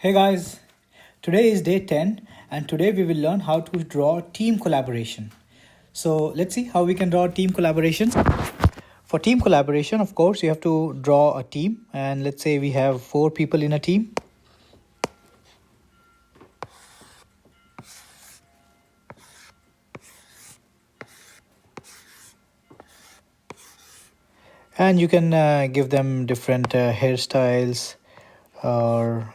Hey guys, today is day 10 and today we will learn how to draw team collaboration. So let's see how we can draw team collaboration. For team collaboration, of course, you have to draw a team, and let's say we have 4 people in a team. And you can give them different hairstyles or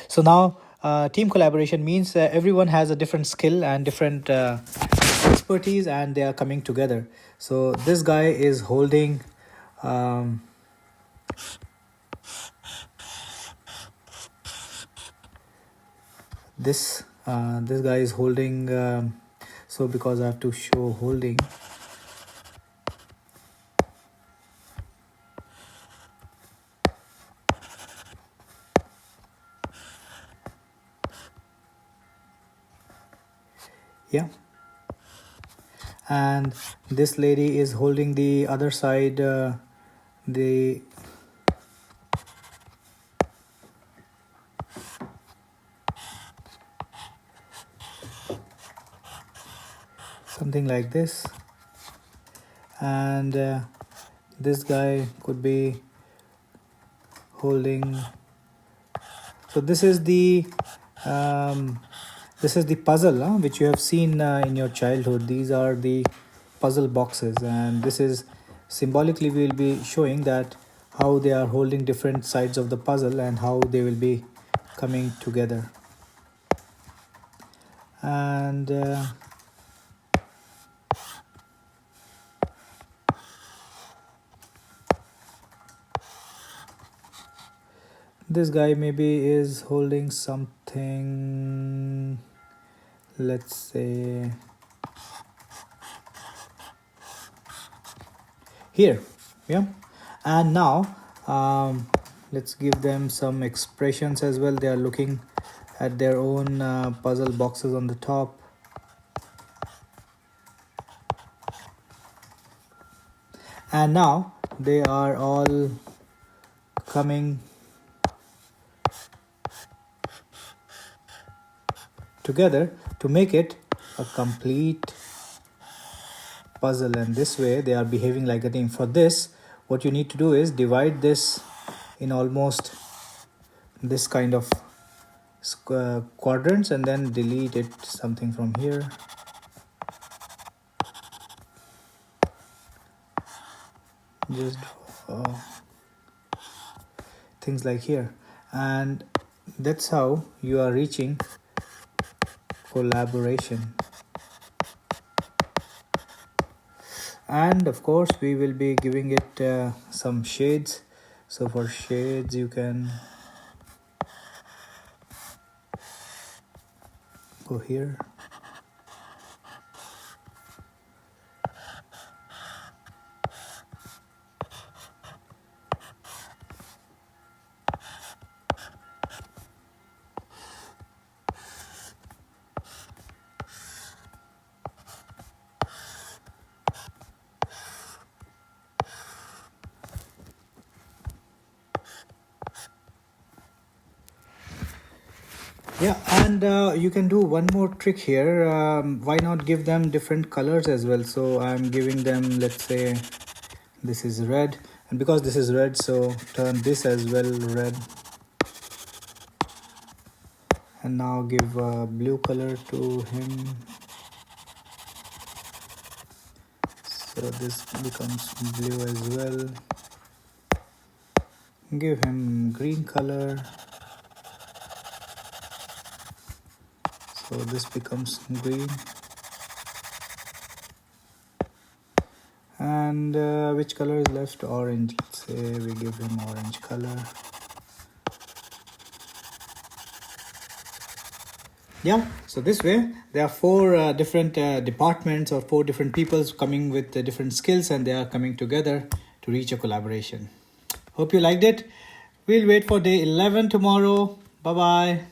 So now team collaboration means everyone has a different skill and different expertise, and they are coming together. So this guy is holding this guy is holding so because I have to show holding. Yeah, and this lady is holding the other side, the something like this, and this guy could be holding. So this is the puzzle which you have seen in your childhood. These are the puzzle boxes, and this is symbolically we will be showing that how they are holding different sides of the puzzle and how they will be coming together. And this guy maybe is holding something, let's say here. Yeah, and now let's give them some expressions as well. They are looking at their own puzzle boxes on the top. And now they are all coming together to make it a complete puzzle, and this way they are behaving like a team. For this, what you need to do is divide this in almost this kind of quadrants, and then delete it something from here. Just things like here, and that's how you are reaching collaboration. And of course we will be giving it some shades. So for shades you can go here. Yeah, and you can do one more trick here. Why not give them different colors as well? So I'm giving them, let's say this is red, and because this is red, so turn this as well red, and now give a blue color to him, so this becomes blue as well. Give him green color, so this becomes green. And which color is left? Orange. Let's say we give him orange color. Yeah, so this way there are 4 different departments or 4 different peoples coming with different skills, and they are coming together to reach a collaboration. Hope you liked it. We'll wait for day 11 tomorrow. Bye bye.